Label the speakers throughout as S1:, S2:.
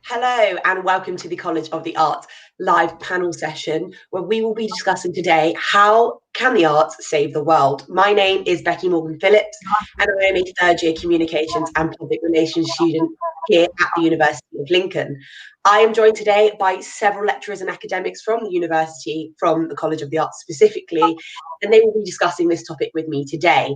S1: Hello and welcome to the College of the Arts live panel session where we will be discussing today how can the arts save the world. My name is Becky Morgan Phillips and I am a third year communications and public relations student here at the University of Lincoln. I am joined today by several lecturers and academics from the university, from the College of the Arts specifically, and they will be discussing this topic with me today.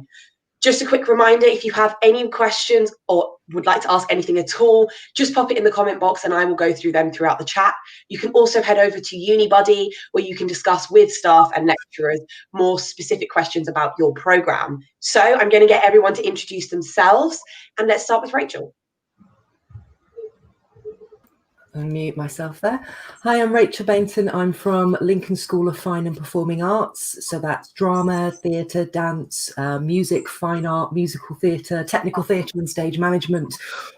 S1: Just a quick reminder, if you have any questions or would like to ask anything at all, just pop it in the comment box and I will go through them throughout the chat. You can also head over to Unibuddy where you can discuss with staff and lecturers more specific questions about your programme. So I'm going to get everyone to introduce themselves and let's start with Rachel.
S2: Unmute myself there. Hi, I'm Rachel Benton. I'm from Lincoln School of Fine and Performing Arts. So that's drama, theatre, dance, music, fine art, musical theatre, technical theatre and stage management,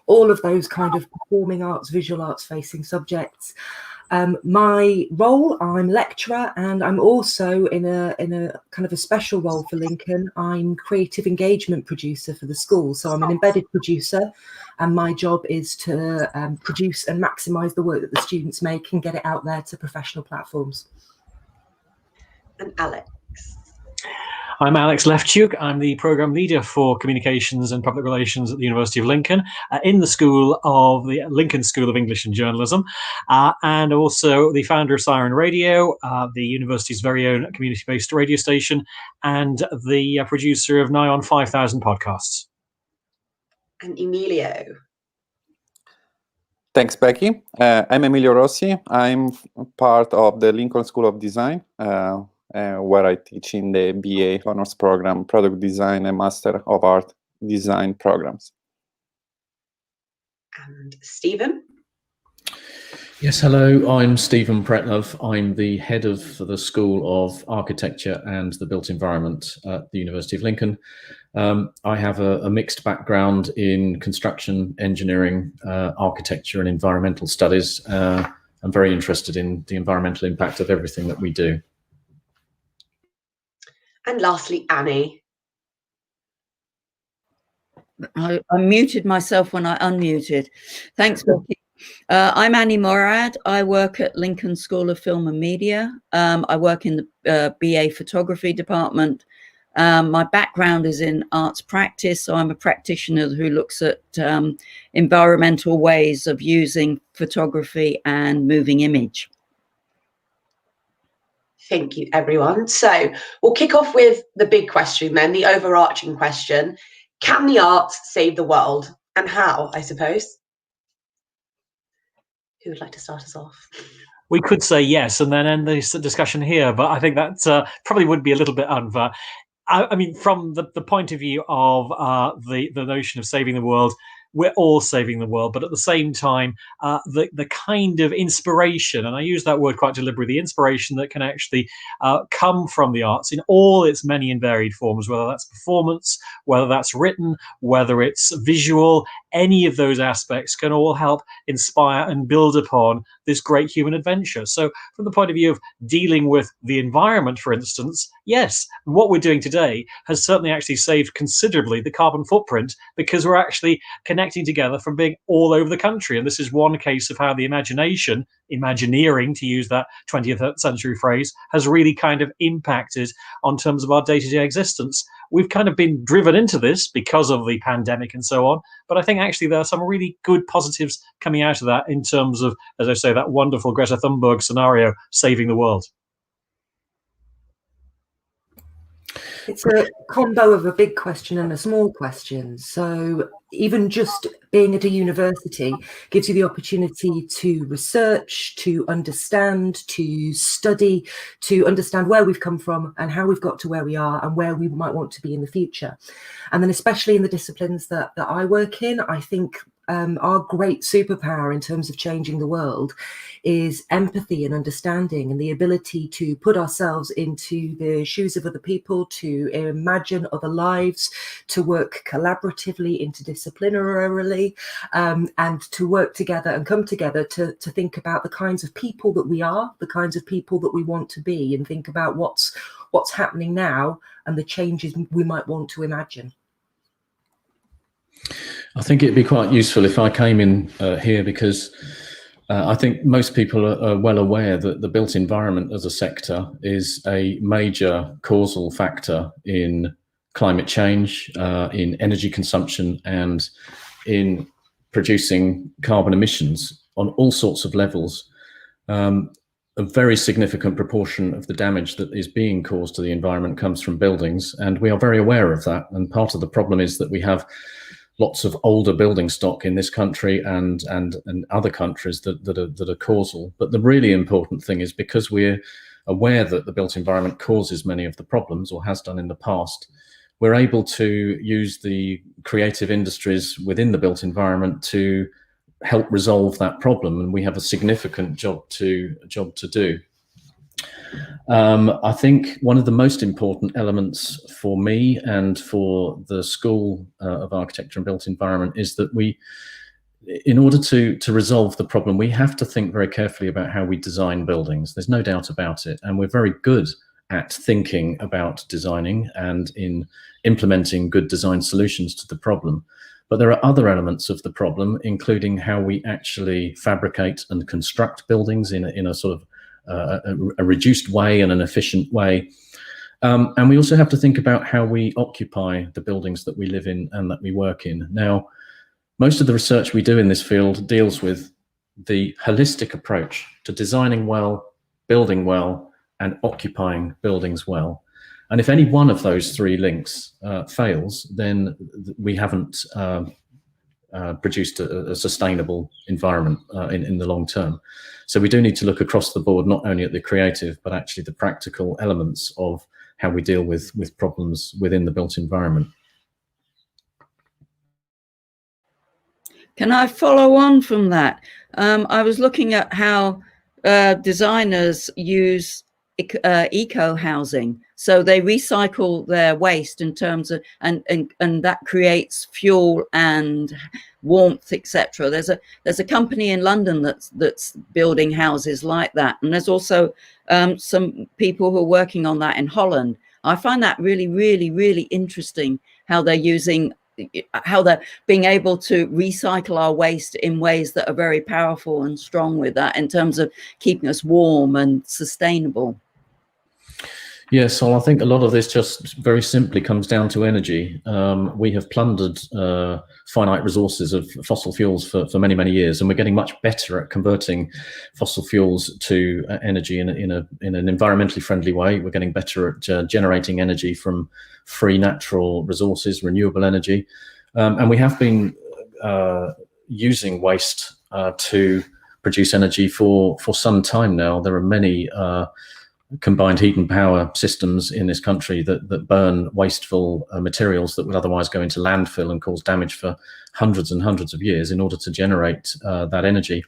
S2: all of those kind of performing arts, visual arts facing subjects. My role, I'm lecturer and I'm also in a kind of a special role for Lincoln. I'm creative engagement producer for the school. So I'm an embedded producer and my job is to produce and maximise the work that the students make and get it out there to professional platforms.
S1: And Alex.
S3: I'm Alex Leftchuk. I'm the programme leader for communications and public relations at the University of Lincoln, in the Lincoln School of English and Journalism, and also the founder of Siren Radio, the university's very own community-based radio station, and the producer of nigh on 5,000 podcasts.
S1: And Emilio.
S4: Thanks, Becky. I'm Emilio Rossi. I'm part of the Lincoln School of Design, where I teach in the BA Honours Program, Product Design and Master of Art Design programs.
S1: And Stephen?
S5: Yes, hello, I'm Stephen Pretnov. I'm the head of the School of Architecture and the Built Environment at the University of Lincoln. I have a mixed background in construction, engineering, architecture and environmental studies. I'm very interested in the environmental impact of everything that we do.
S1: And lastly, Annie.
S6: I muted myself when I unmuted. Thanks, Becky. I'm Annie Morad. I work at Lincoln School of Film and Media. I work in the BA Photography department. My background is in arts practice, so I'm a practitioner who looks at environmental ways of using photography and moving image.
S1: Thank you, everyone. So we'll kick off with the big question then, the overarching question. Can the arts save the world? And how, I suppose? Who would like to start us off?
S3: We could say yes and then end this discussion here, but I think that probably would be a little bit unfair. I mean, from the point of view of the notion of saving the world, we're all saving the world, but at the same time, the kind of inspiration, and I use that word quite deliberately, the inspiration that can actually come from the arts in all its many and varied forms, whether that's performance, whether that's written, whether it's visual, any of those aspects can all help inspire and build upon this great human adventure. So from the point of view of dealing with the environment, for instance, yes, what we're doing today has certainly actually saved considerably the carbon footprint because we're actually connecting together from being all over the country. And this is one case of how the imagination, Imagineering, to use that 20th century phrase, has really kind of impacted on terms of our day-to-day existence. We've kind of been driven into this because of the pandemic and so on, but I think actually there are some really good positives coming out of that in terms of, as I say, that wonderful Greta Thunberg scenario, saving the world.
S2: It's a combo of a big question and a small question. So even just being at a university gives you the opportunity to research, to understand, to study, to understand where we've come from and how we've got to where we are and where we might want to be in the future. And then especially in the disciplines that I work in, I think our great superpower in terms of changing the world is empathy and understanding and the ability to put ourselves into the shoes of other people, to imagine other lives, to work collaboratively, interdisciplinarily, and to work together and come together to think about the kinds of people that we are, the kinds of people that we want to be, and think about what's happening now and the changes we might want to imagine.
S5: I think it'd be quite useful if I came in here because I think most people are well aware that the built environment as a sector is a major causal factor in climate change, in energy consumption, and in producing carbon emissions on all sorts of levels. A very significant proportion of the damage that is being caused to the environment comes from buildings, and we are very aware of that. And part of the problem is that we have lots of older building stock in this country and other countries that are causal. But the really important thing is, because we're aware that the built environment causes many of the problems, or has done in the past, we're able to use the creative industries within the built environment to help resolve that problem, and we have a significant job to do. I think one of the most important elements for me and for the School of Architecture and Built Environment is that we, in order to resolve the problem, we have to think very carefully about how we design buildings. There's no doubt about it, and we're very good at thinking about designing and in implementing good design solutions to the problem. But there are other elements of the problem, including how we actually fabricate and construct buildings in a sort of a reduced way and an efficient way. And we also have to think about how we occupy the buildings that we live in and that we work in. Now, most of the research we do in this field deals with the holistic approach to designing well, building well, and occupying buildings well. And if any one of those three links fails, then we haven't produced a sustainable environment in the long term. So we do need to look across the board, not only at the creative, but actually the practical elements of how we deal with problems within the built environment.
S6: Can I follow on from that? I was looking at how designers use eco-housing. So they recycle their waste in terms of, and that creates fuel and warmth, etc. There's a company in London that's building houses like that, and there's also some people who are working on that in Holland. I find that really, really, really interesting, how they're being able to recycle our waste in ways that are very powerful and strong with that in terms of keeping us warm and sustainable.
S5: Yes, so I think a lot of this just very simply comes down to energy. We have plundered finite resources of fossil fuels for many, many years, and we're getting much better at converting fossil fuels to energy in an environmentally friendly way. We're getting better at generating energy from free natural resources, renewable energy, and we have been using waste to produce energy for some time now. There are many combined heat and power systems in this country that burn wasteful materials that would otherwise go into landfill and cause damage for hundreds and hundreds of years in order to generate that energy.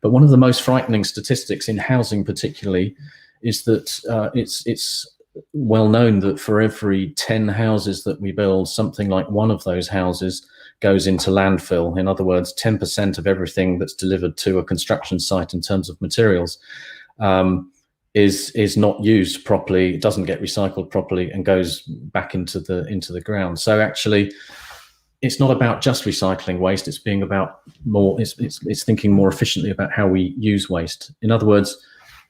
S5: But one of the most frightening statistics in housing particularly is that it's well known that for every 10 houses that we build, something like one of those houses goes into landfill. In other words, 10% of everything that's delivered to a construction site in terms of materials is not used properly, doesn't get recycled properly, and goes back into the ground. So actually, it's not about just recycling waste. It's being about more. It's thinking more efficiently about how we use waste. In other words,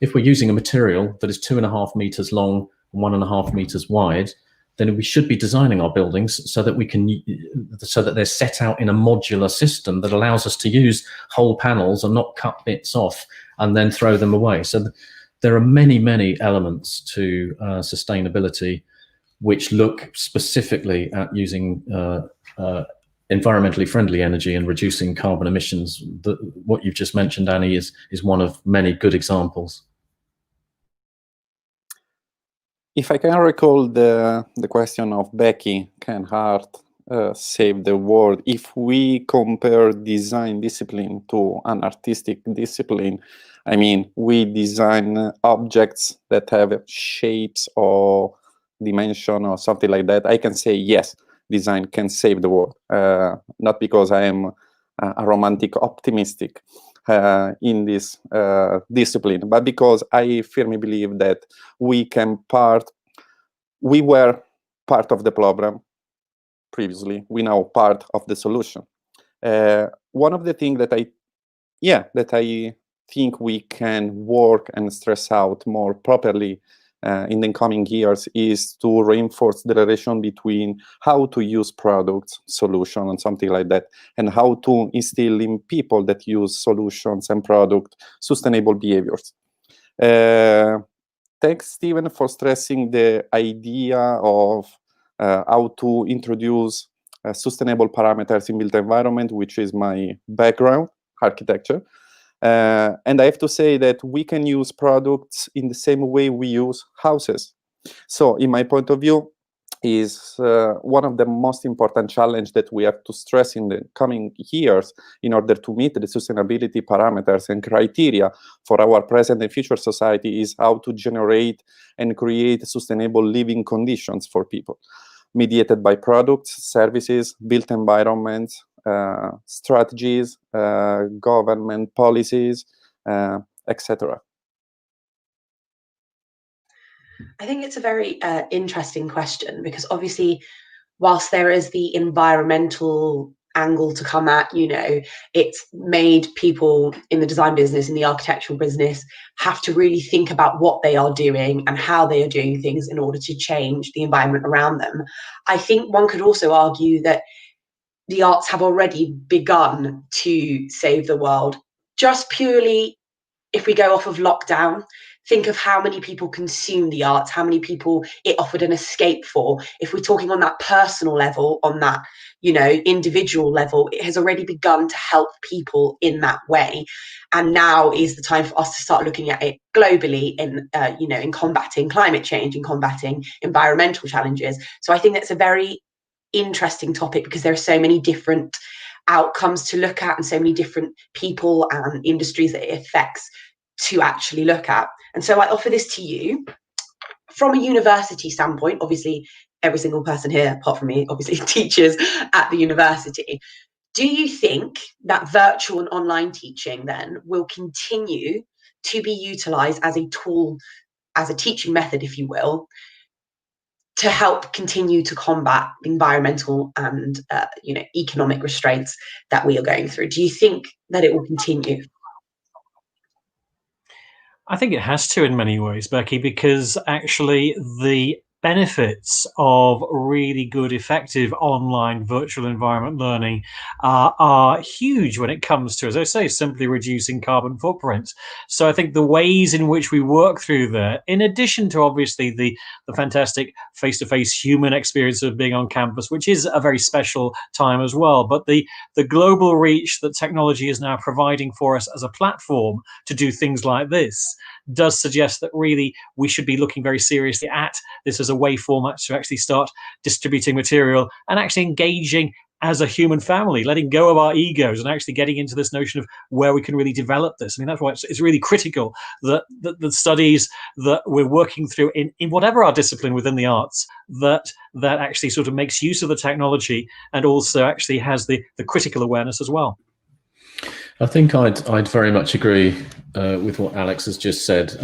S5: if we're using a material that is 2.5 meters long and 1.5 meters wide, then we should be designing our buildings so that they're set out in a modular system that allows us to use whole panels and not cut bits off and then throw them away. So there are many, many elements to sustainability which look specifically at using environmentally friendly energy and reducing carbon emissions. What you've just mentioned, Annie, is one of many good examples.
S4: If I can recall the question of Becky, can art save the world? If we compare design discipline to an artistic discipline, I mean, we design objects that have shapes or dimension or something like that. I can say, yes, design can save the world. Not because I am a romantic optimistic in this discipline, but because I firmly believe that we were part of the problem previously. We now part of the solution. One of the things that I think we can work and stress out more properly in the coming years is to reinforce the relation between how to use products, solution, and something like that, and how to instill in people that use solutions and product sustainable behaviors. Thanks, Stephen, for stressing the idea of how to introduce sustainable parameters in built environment, which is my background, architecture. And I have to say that we can use products in the same way we use houses. So in my point of view, is one of the most important challenges that we have to stress in the coming years in order to meet the sustainability parameters and criteria for our present and future society is how to generate and create sustainable living conditions for people, mediated by products, services, built environments, strategies, government policies, etc.
S1: I think it's a very interesting question, because obviously, whilst there is the environmental angle to come at, it's made people in the design business, in the architectural business, have to really think about what they are doing and how they are doing things in order to change the environment around them. I think one could also argue that the arts have already begun to save the world. Just purely, if we go off of lockdown, think of how many people consume the arts, how many people it offered an escape for. If we're talking on that personal level, on that, individual level, it has already begun to help people in that way. And now is the time for us to start looking at it globally in combating climate change, in combating environmental challenges. So I think that's a very interesting topic, because there are so many different outcomes to look at and so many different people and industries that it affects to actually look at. And so I offer this to you from a university standpoint. Obviously, every single person here, apart from me, obviously teachers at the university. Do you think that virtual and online teaching then will continue to be utilized as a tool, as a teaching method, if you will, to help continue to combat environmental and economic restraints that we are going through? Do you think that it will continue?
S3: I think it has to in many ways, Becky, because actually the benefits of really good, effective online virtual environment learning are huge when it comes to, as I say, simply reducing carbon footprints. So I think the ways in which we work through there, in addition to obviously the fantastic face-to-face human experience of being on campus, which is a very special time as well, but the global reach that technology is now providing for us as a platform to do things like this does suggest that really we should be looking very seriously at this as a way format to actually start distributing material and actually engaging as a human family, letting go of our egos and actually getting into this notion of where we can really develop this. I mean, that's why it's really critical that the studies that we're working through in whatever our discipline within the arts, that actually sort of makes use of the technology and also actually has the critical awareness as well.
S5: I think I'd very much agree with what Alex has just said.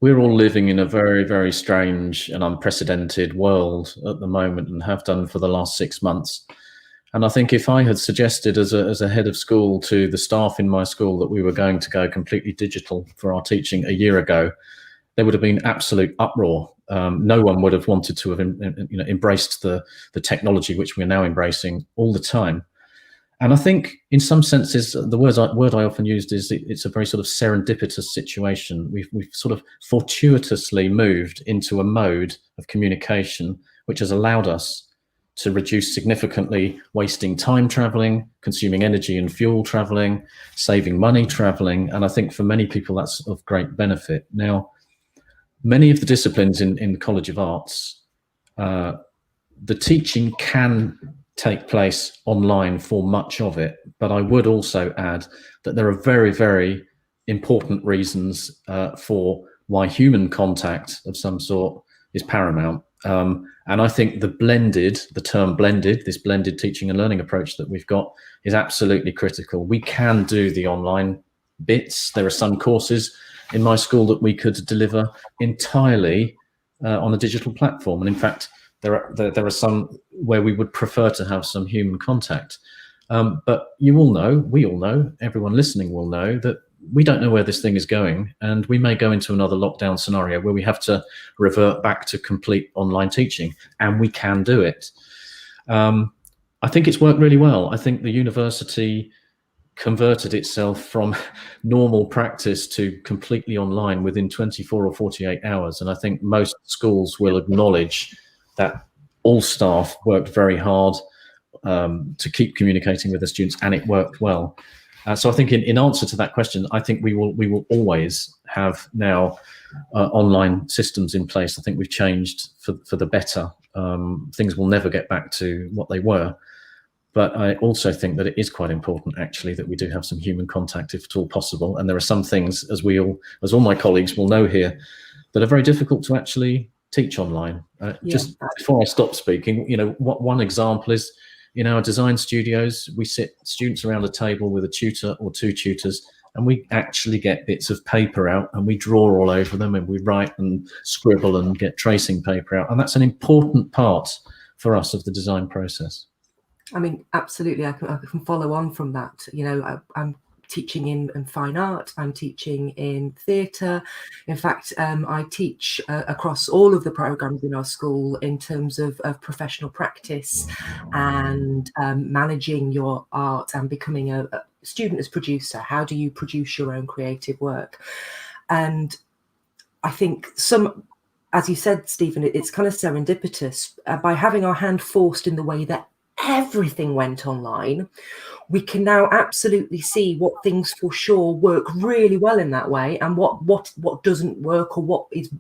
S5: We're all living in a very, very strange and unprecedented world at the moment, and have done for the last 6 months. And I think if I had suggested as a head of school to the staff in my school that we were going to go completely digital for our teaching a year ago, there would have been absolute uproar. No one would have wanted to have embraced the technology which we're now embracing all the time. And I think in some senses, the word I often used is it's a very sort of serendipitous situation. We've sort of fortuitously moved into a mode of communication which has allowed us to reduce significantly wasting time traveling, consuming energy and fuel traveling, saving money traveling. And I think for many people that's of great benefit. Now, many of the disciplines in the College of Arts, the teaching can take place online for much of it, but I would also add that there are very, very important reasons for why human contact of some sort is paramount. And I think the term blended, this blended teaching and learning approach that we've got is absolutely critical. We can do the online bits. There are some courses in my school that we could deliver entirely on a digital platform. And in fact, there are some where we would prefer to have some human contact. But you all know, we all know, everyone listening will know that we don't know where this thing is going, and we may go into another lockdown scenario where we have to revert back to complete online teaching, and we can do it. I think it's worked really well. I think the university converted itself from normal practice to completely online within 24 or 48 hours. And I think most schools will acknowledge that all staff worked very hard to keep communicating with the students, and it worked well. So I think in answer to that question, I think we will always have now online systems in place. I think we've changed for the better. Things will never get back to what they were. But I also think that it is quite important, actually, that we do have some human contact if at all possible. And there are some things, as all my colleagues will know here, that are very difficult to actually teach online. Just before I stop speaking, one example is in our design studios, we sit students around a table with a tutor or two tutors, and we actually get bits of paper out and we draw all over them, and we write and scribble and get tracing paper out. And that's an important part for us of the design process.
S2: I mean, absolutely. I can follow on from that. I'm teaching in fine art. I'm teaching in theatre. In fact, I teach across all of the programs in our school in terms of professional practice and managing your art and becoming a student as producer. How do you produce your own creative work? And I think as you said, Stephen, it's kind of serendipitous. By having our hand forced in the way that everything went online, we can now absolutely see what things for sure work really well in that way, and what doesn't work, or what is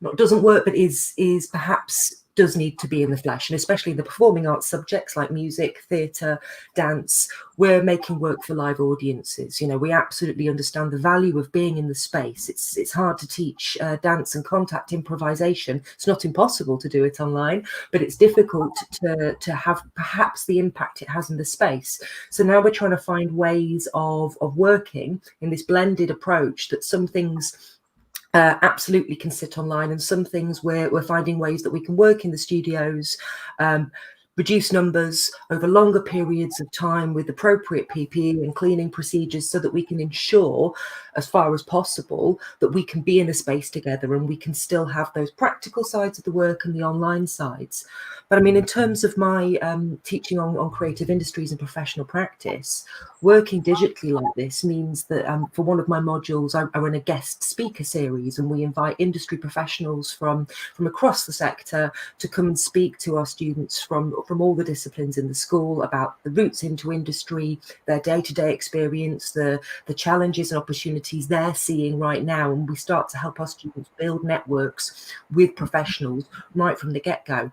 S2: not doesn't work but is perhaps does need to be in the flesh. And especially the performing arts subjects like music, theatre, dance, we're making work for live audiences. We absolutely understand the value of being in the space. It's hard to teach dance and contact improvisation. It's not impossible to do it online, but it's difficult to have perhaps the impact it has in the space. So now we're trying to find ways of working in this blended approach, that some things absolutely can sit online, and some things we're finding ways that we can work in the studios, reduce numbers over longer periods of time with appropriate PPE and cleaning procedures, so that we can ensure as far as possible that we can be in a space together and we can still have those practical sides of the work and the online sides. But I mean, in terms of my teaching on creative industries and professional practice, working digitally like this means that for one of my modules, I run a guest speaker series, and we invite industry professionals from across the sector to come and speak to our students from all the disciplines in the school about the routes into industry, their day-to-day experience, the challenges and opportunities they're seeing right now. And we start to help our students build networks with professionals right from the get-go.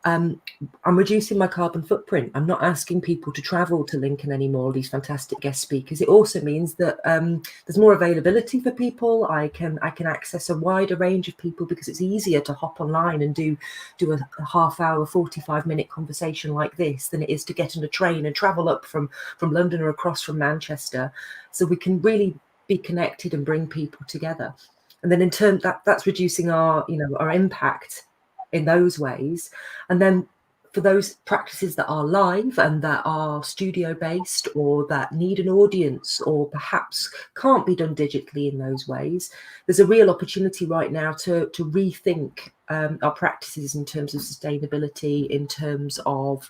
S2: I'm reducing my carbon footprint. I'm not asking people to travel to Lincoln anymore, these fantastic guest speakers. It also means that there's more availability for people. I can access a wider range of people, because it's easier to hop online and do a half-hour, 45-minute conversation like this than it is to get on a train and travel up from London or across from Manchester. So we can really be connected and bring people together. And then in turn, that's reducing our impact in those ways. And then for those practices that are live and that are studio based, or that need an audience, or perhaps can't be done digitally in those ways, there's a real opportunity right now to rethink our practices in terms of sustainability, in terms of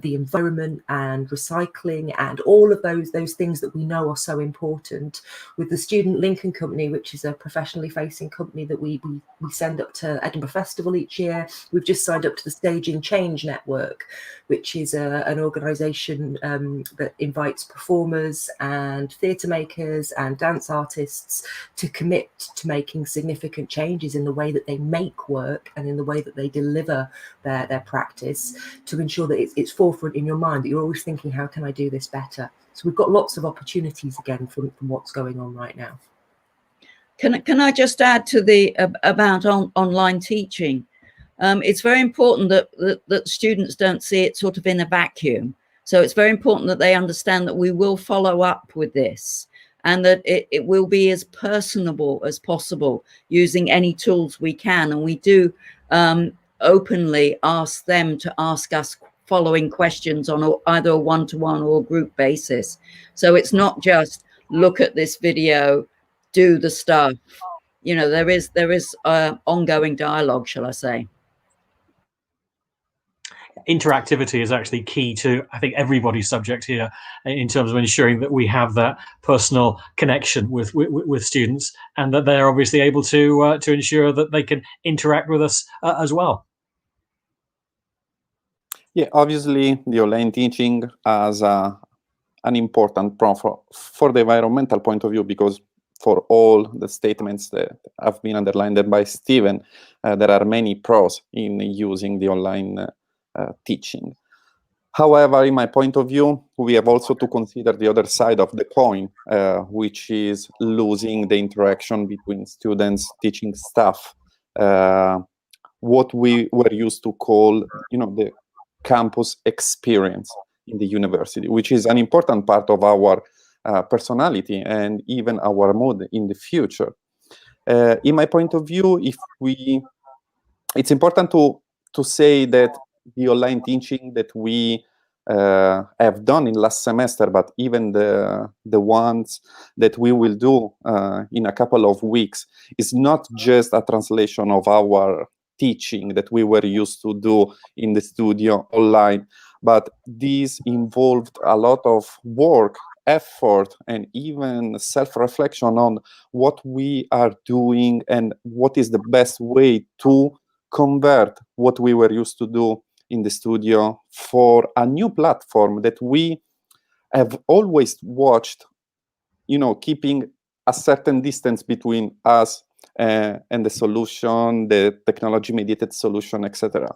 S2: the environment and recycling, and all of those things that we know are so important. With the Student Lincoln Company, which is a professionally facing company that we send up to Edinburgh Festival each year, we've just signed up to the Staging Change Network, which is an organisation that invites performers and theatre makers and dance artists to commit to making significant changes in the way that they make work and in the way that they deliver their practice, to ensure that it's forefront in your mind, that you're always thinking, how can I do this better? So we've got lots of opportunities again from what's going on right now.
S6: Can I just add to the about online teaching? It's very important that students don't see it sort of in a vacuum. So it's very important that they understand that we will follow up with this, and that it will be as personable as possible using any tools we can. And we do openly ask them to ask us following questions on either a one-to-one or group basis. So it's not just look at this video, do the stuff. You know, there is ongoing dialogue, shall I say.
S3: Interactivity is actually key to, I think, everybody's subject here in terms of ensuring that we have that personal connection with students, and that they're obviously able to ensure that they can interact with us as well.
S4: Yeah, obviously the online teaching has an important pro for the environmental point of view, because for all the statements that have been underlined by Stephen, there are many pros in using the online teaching. However, in my point of view, we have also to consider the other side of the coin, which is losing the interaction between students, teaching staff, what we were used to call, the campus experience in the university, which is an important part of our personality and even our mood in the future. In my point of view, it's important to say that the online teaching that we have done in last semester, but even the ones that we will do in a couple of weeks, is not just a translation of our teaching that we were used to do in the studio online, but this involved a lot of work, effort, and even self-reflection on what we are doing and what is the best way to convert what we were used to do in the studio for a new platform that we have always watched, keeping a certain distance between us and the solution, the technology-mediated solution, etc.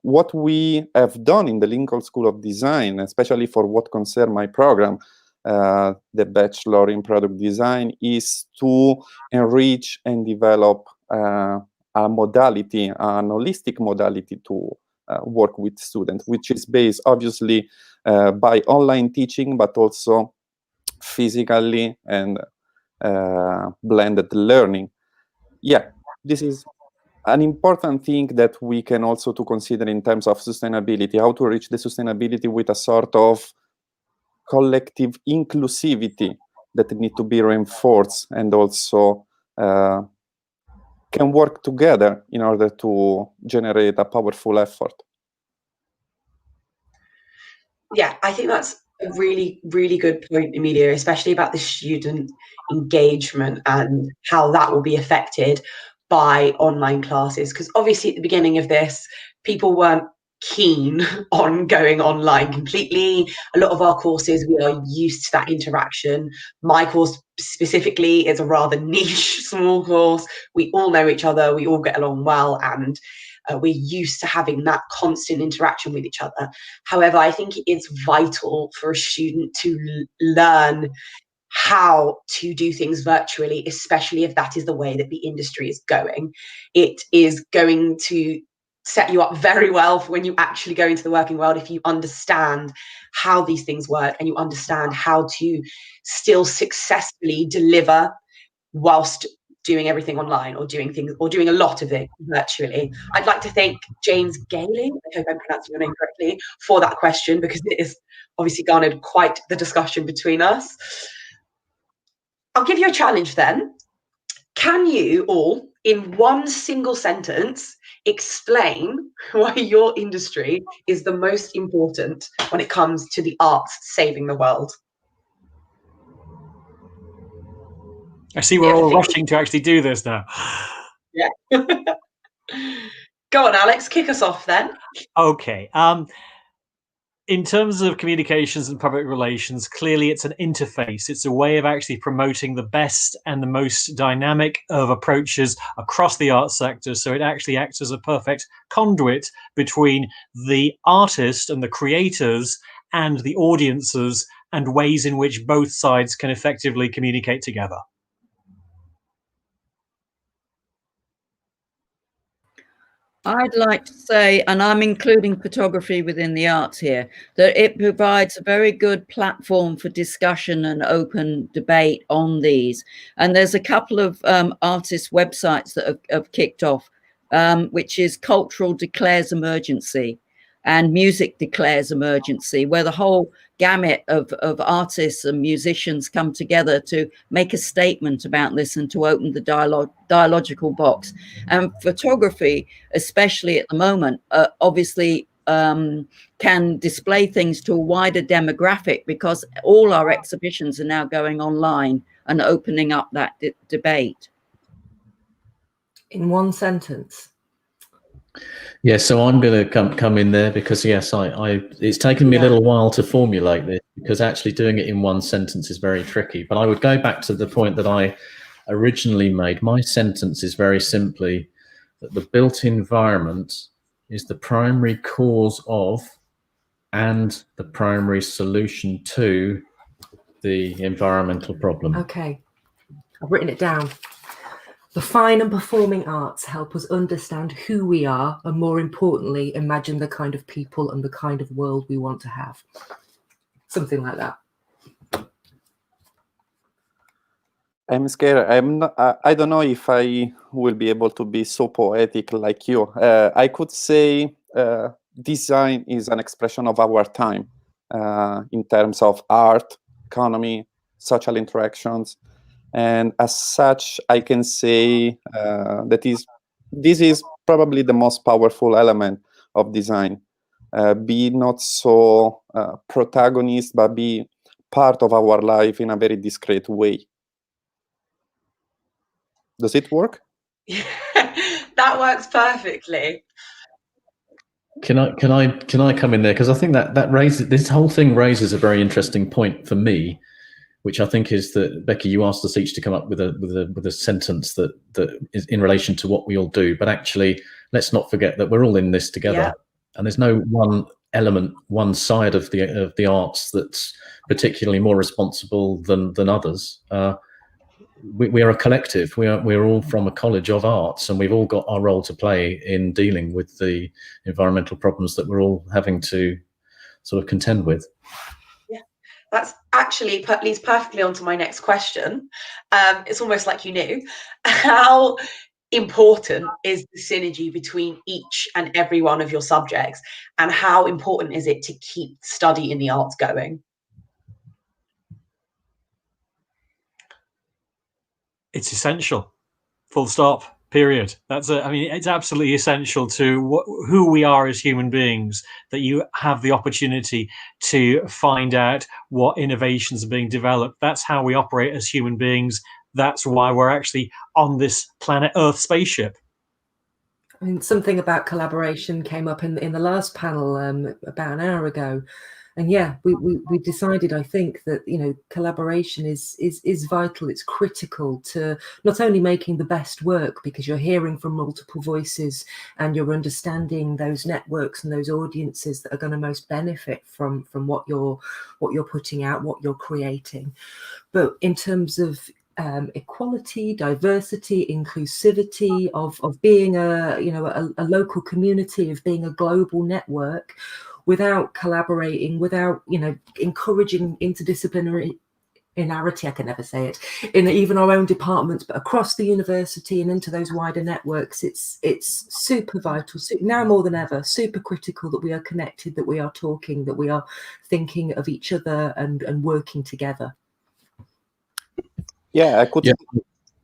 S4: What we have done in the Lincoln School of Design, especially for what concerns my program, the Bachelor in Product Design, is to enrich and develop a modality, an holistic modality to work with students, which is based obviously by online teaching, but also physically and blended learning. Yeah, this is an important thing that we can also to consider in terms of sustainability, how to reach the sustainability with a sort of collective inclusivity that need to be reinforced and also can work together in order to generate a powerful effort.
S1: Yeah, I think that's a really, really good point, Emilia, especially about the student engagement and how that will be affected by online classes. Because obviously at the beginning of this, people weren't keen on going online completely. A lot of our courses, we are used to that interaction. My course specifically is a rather niche, small course. We all know each other, we all get along well, and we're used to having that constant interaction with each other. However, I think it's vital for a student to learn how to do things virtually, especially if that is the way that the industry is going. It is going to set you up very well for when you actually go into the working world, if you understand how these things work and you understand how to still successfully deliver whilst doing everything online or doing a lot of it virtually. I'd like to thank James Galing, I hope I'm pronouncing your name correctly, for that question, because it has obviously garnered quite the discussion between us. I'll give you a challenge then. Can you all, in one single sentence, explain why your industry is the most important when it comes to the arts saving the world?
S3: I see we're all rushing to actually do this now.
S1: Yeah. Go on, Alex, kick us off then.
S3: Okay. In terms of communications and public relations, clearly it's an interface. It's a way of actually promoting the best and the most dynamic of approaches across the arts sector. So it actually acts as a perfect conduit between the artist and the creators and the audiences, and ways in which both sides can effectively communicate together.
S6: I'd like to say, and I'm including photography within the arts here, that it provides a very good platform for discussion and open debate on these. And there's a couple of artist websites that have kicked off, which is Cultural Declares Emergency and Music Declares Emergency, where the whole gamut of artists and musicians come together to make a statement about this and to open the dialogical box. And photography, especially at the moment, obviously can display things to a wider demographic, because all our exhibitions are now going online and opening up that debate.
S2: In one sentence.
S5: Yeah, so I'm going to come in there, because yes, it's taken me a little while to formulate this, because actually doing it in one sentence is very tricky. But I would go back to the point that I originally made. My sentence is very simply that the built environment is the primary cause of and the primary solution to the environmental problem.
S2: Okay, I've written it down. The fine and performing arts help us understand who we are, and more importantly, imagine the kind of people and the kind of world we want to have. Something like that.
S4: I'm scared. I don't know if I will be able to be so poetic like you. I could say design is an expression of our time in terms of art, economy, social interactions. And as such, I can say this is probably the most powerful element of design. Be not so protagonist, but be part of our life in a very discreet way. Does it work?
S1: That works perfectly.
S5: Can I come in there? Because I think that raises, this whole thing raises a very interesting point for me, which I think is that, Becky, you asked us each to come up with a sentence that is in relation to what we all do. But actually, let's not forget that we're all in this together, and there's no one element, one side of the arts that's particularly more responsible than others. We are a collective. We're all from a college of arts, and we've all got our role to play in dealing with the environmental problems that we're all having to sort of contend with.
S1: That's actually leads perfectly onto my next question. It's almost like you knew. How important is the synergy between each and every one of your subjects, and how important is it to keep study in the arts going?
S3: It's essential. Full stop. Period. I mean, it's absolutely essential to who we are as human beings, that you have the opportunity to find out what innovations are being developed. That's how we operate as human beings. That's why we're actually on this planet Earth spaceship.
S2: I mean, something about collaboration came up in the last panel about an hour ago. And yeah, we decided, I think, that, you know, collaboration is vital. It's critical to not only making the best work, because you're hearing from multiple voices and you're understanding those networks and those audiences that are going to most benefit from what you're putting out, what you're creating. But in terms of equality, diversity, inclusivity, of being a local community, of being a global network, without collaborating, without, you know, encouraging interdisciplinary inarity, I can never say it, in even our own departments, but across the university and into those wider networks, it's super vital, now more than ever, super critical that we are connected, that we are talking, that we are thinking of each other and working together.
S4: Yeah, I could. Yeah.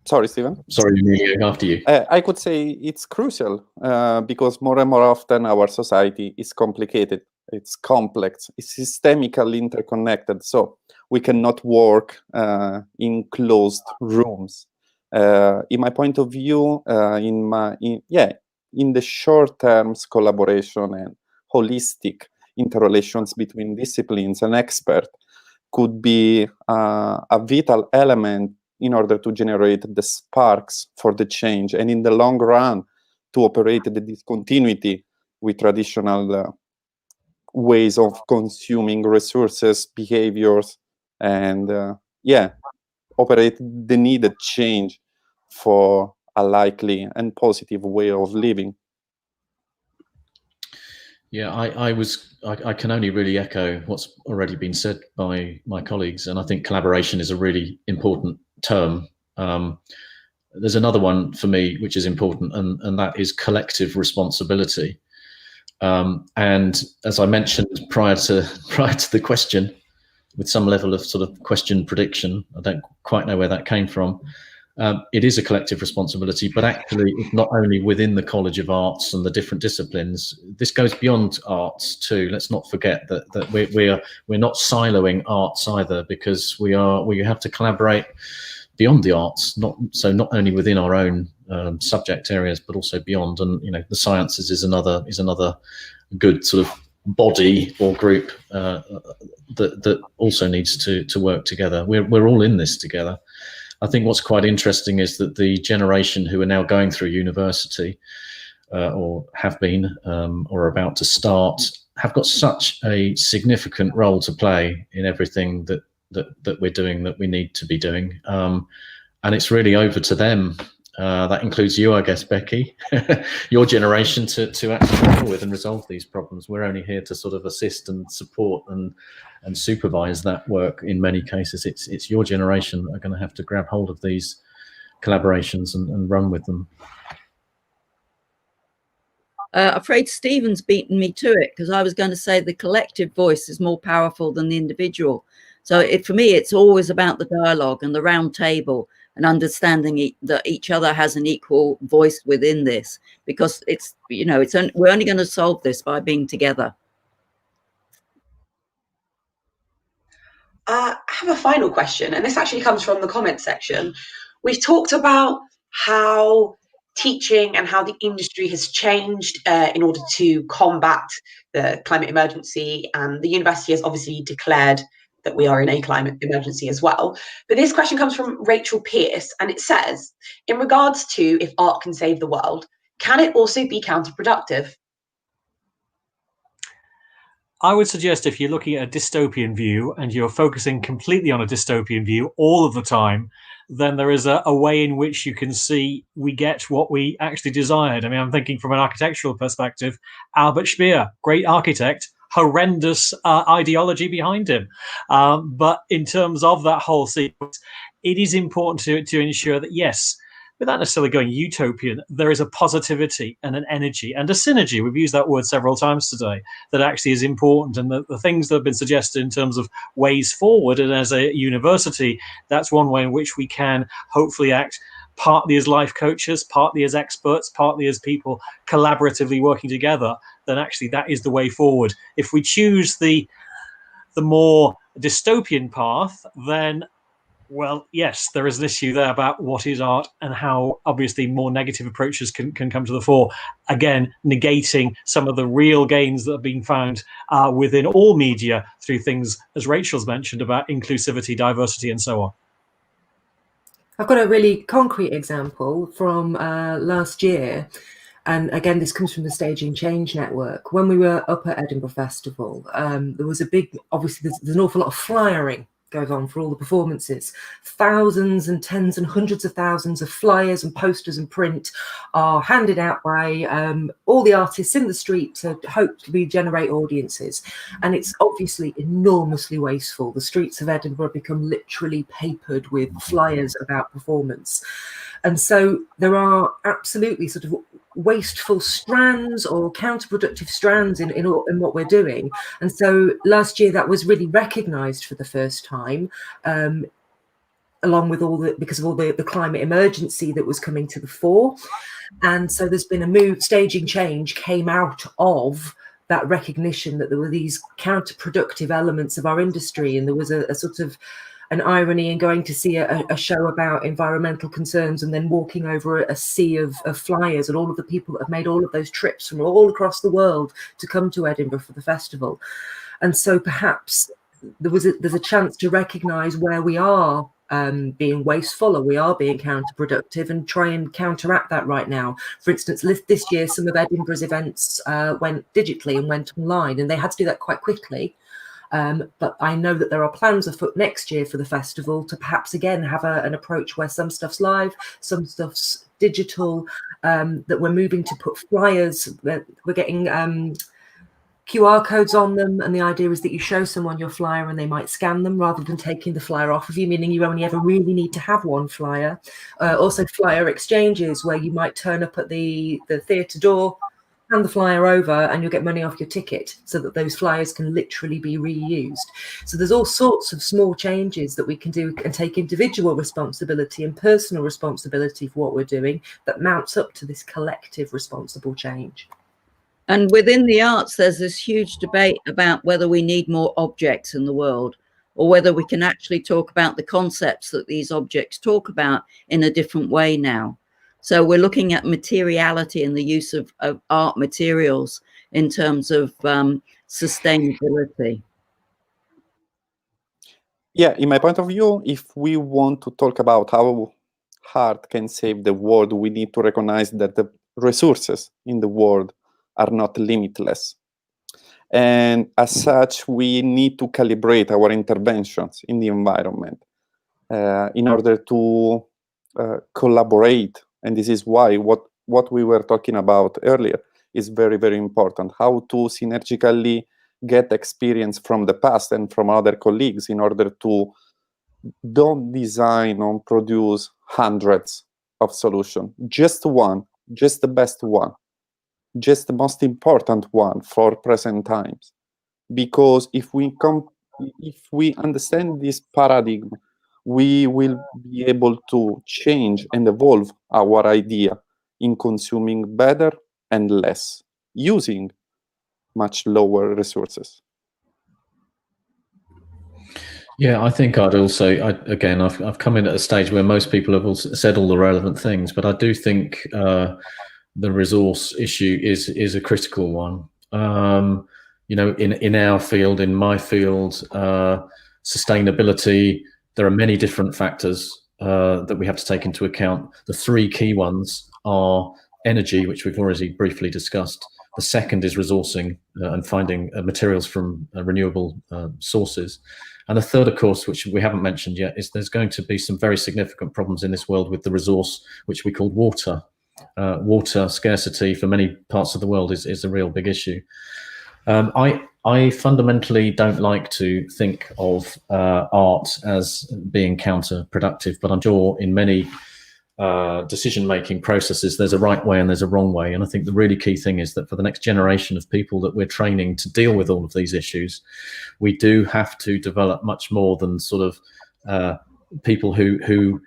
S4: Sorry, Stephen.
S5: Sorry, Emilio, after you.
S4: I could say it's crucial because more and more often our society is complicated, it's complex, it's systemically interconnected. So we cannot work in closed rooms. In my point of view, in the short terms, collaboration and holistic interrelations between disciplines and experts could be a vital element in order to generate the sparks for the change, and in the long run to operate the discontinuity with traditional ways of consuming resources, behaviors, and operate the needed change for a likely and positive way of living.
S5: Yeah, I can only really echo what's already been said by my colleagues, and I think collaboration is a really important term. There's another one for me which is important, and that is collective responsibility. And as I mentioned prior to the question, with some level of sort of question prediction. I don't quite know where that came from. It is a collective responsibility, but actually it's not only within the College of Arts and the different disciplines. This goes beyond arts too. Let's not forget that we're not siloing arts either, because we have to collaborate beyond the arts, not only within our own subject areas, but also beyond. And the sciences is another good sort of body or group that also needs to work together. We're all in this together. I think what's quite interesting is that the generation who are now going through university or have been or are about to start have got such a significant role to play in everything that we're doing, that we need to be doing. And it's really over to them. That includes you, I guess, Becky, your generation to actually deal with and resolve these problems. We're only here to sort of assist and support and supervise that work. In many cases, it's your generation that are going to have to grab hold of these collaborations and run with them.
S6: Afraid Stephen's beaten me to it, because I was going to say the collective voice is more powerful than the individual. So for me, it's always about the dialogue and the round table and understanding that each other has an equal voice within this, because we're only going to solve this by being together.
S1: I have a final question, and this actually comes from the comment section. We've talked about how teaching and how the industry has changed in order to combat the climate emergency, and the university has obviously declared that we are in a climate emergency as well. But this question comes from Rachel Pierce, and it says, in regards to if art can save the world, can it also be counterproductive?
S3: I would suggest if you're looking at a dystopian view and you're focusing completely on a dystopian view all of the time, then there is a way in which you can see we get what we actually desired. I mean, I'm thinking from an architectural perspective, Albert Speer, great architect, horrendous ideology behind him. But in terms of that whole sequence, it is important to ensure that, yes, without necessarily going utopian, there is a positivity and an energy and a synergy. We've used that word several times today, that actually is important. And the things that have been suggested in terms of ways forward, and as a university, that's one way in which we can hopefully act partly as life coaches, partly as experts, partly as people collaboratively working together, then actually that is the way forward. If we choose the more dystopian path, then, well, yes, there is an issue there about what is art and how obviously more negative approaches can come to the fore. Again, negating some of the real gains that have been found within all media through things, as Rachel's mentioned, about inclusivity, diversity, and so on.
S2: I've got a really concrete example from last year. And again, this comes from the Staging Change Network. When we were up at Edinburgh Festival, there was obviously there's an awful lot of flyering goes on for all the performances. Thousands and tens and hundreds of thousands of flyers and posters and print are handed out by all the artists in the street to hopefully generate audiences. And it's obviously enormously wasteful. The streets of Edinburgh become literally papered with flyers about performance. And so there are absolutely sort of wasteful strands or counterproductive strands in what we're doing. And so last year that was really recognised for the first time, along with because of all the climate emergency that was coming to the fore. And so there's been a move, Staging Change came out of that recognition that there were these counterproductive elements of our industry, and there was a sort of an irony in going to see a show about environmental concerns and then walking over a sea of flyers and all of the people that have made all of those trips from all across the world to come to Edinburgh for the festival. And so perhaps there's a chance to recognise where we are being wasteful, or we are being counterproductive, and try and counteract that right now. For instance, this year some of Edinburgh's events went digitally and went online, and they had to do that quite quickly. But I know that there are plans afoot next year for the festival to perhaps again have an approach where some stuff's live, some stuff's digital, that we're moving to put flyers, we're getting QR codes on them, and the idea is that you show someone your flyer and they might scan them rather than taking the flyer off of you, meaning you only ever really need to have one flyer. Also flyer exchanges where you might turn up at the theatre door, hand the flyer over and you'll get money off your ticket, so that those flyers can literally be reused. So there's all sorts of small changes that we can do and take individual responsibility and personal responsibility for what we're doing that mounts up to this collective responsible change.
S6: And within the arts, there's this huge debate about whether we need more objects in the world, or whether we can actually talk about the concepts that these objects talk about in a different way now. So we're looking at materiality and the use of art materials in terms of sustainability.
S4: Yeah, in my point of view, if we want to talk about how art can save the world, we need to recognize that the resources in the world are not limitless. And as such, we need to calibrate our interventions in the environment in order to collaborate. And this is why what we were talking about earlier is very, very important. How to synergically get experience from the past and from other colleagues in order to don't design or produce hundreds of solutions. Just one, just the best one, just the most important one for present times. Because if we understand this paradigm, we will be able to change and evolve our idea in consuming better and less, using much lower resources.
S5: Yeah, I think I'd also, again, I've come in at a stage where most people have also said all the relevant things, but I do think the resource issue is a critical one. You know, in our field, in my field, sustainability, there are many different factors that we have to take into account. The three key ones are energy, which we've already briefly discussed. The second is resourcing and finding materials from renewable sources. And the third, of course, which we haven't mentioned yet, is there's going to be some very significant problems in this world with the resource, which we call water. Water scarcity for many parts of the world is a real big issue. I fundamentally don't like to think of art as being counterproductive, but I'm sure in many decision-making processes, there's a right way and there's a wrong way. And I think the really key thing is that for the next generation of people that we're training to deal with all of these issues, we do have to develop much more than sort of people who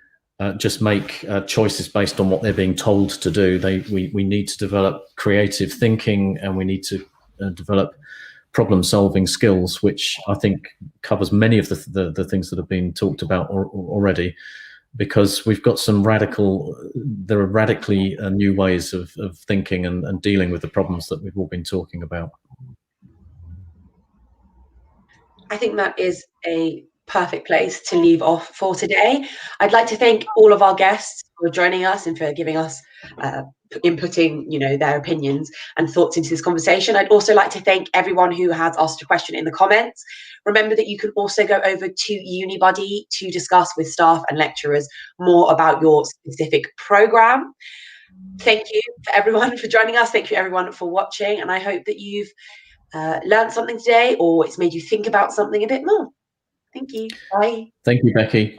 S5: just make choices based on what they're being told to do. We need to develop creative thinking, and we need to develop problem-solving skills, which I think covers many of the things that have been talked about already. Because we've got there are radically new ways of thinking and dealing with the problems that we've all been talking about.
S1: I think that is a perfect place to leave off for today. I'd like to thank all of our guests for joining us and for giving us inputting, their opinions and thoughts into this conversation. I'd also like to thank everyone who has asked a question in the comments. Remember that you can also go over to Unibuddy to discuss with staff and lecturers more about your specific program. Thank you for everyone for joining us. Thank you everyone for watching, and I hope that you've learned something today, or it's made you think about something a bit more. Thank you. Bye.
S5: Thank you, Becky.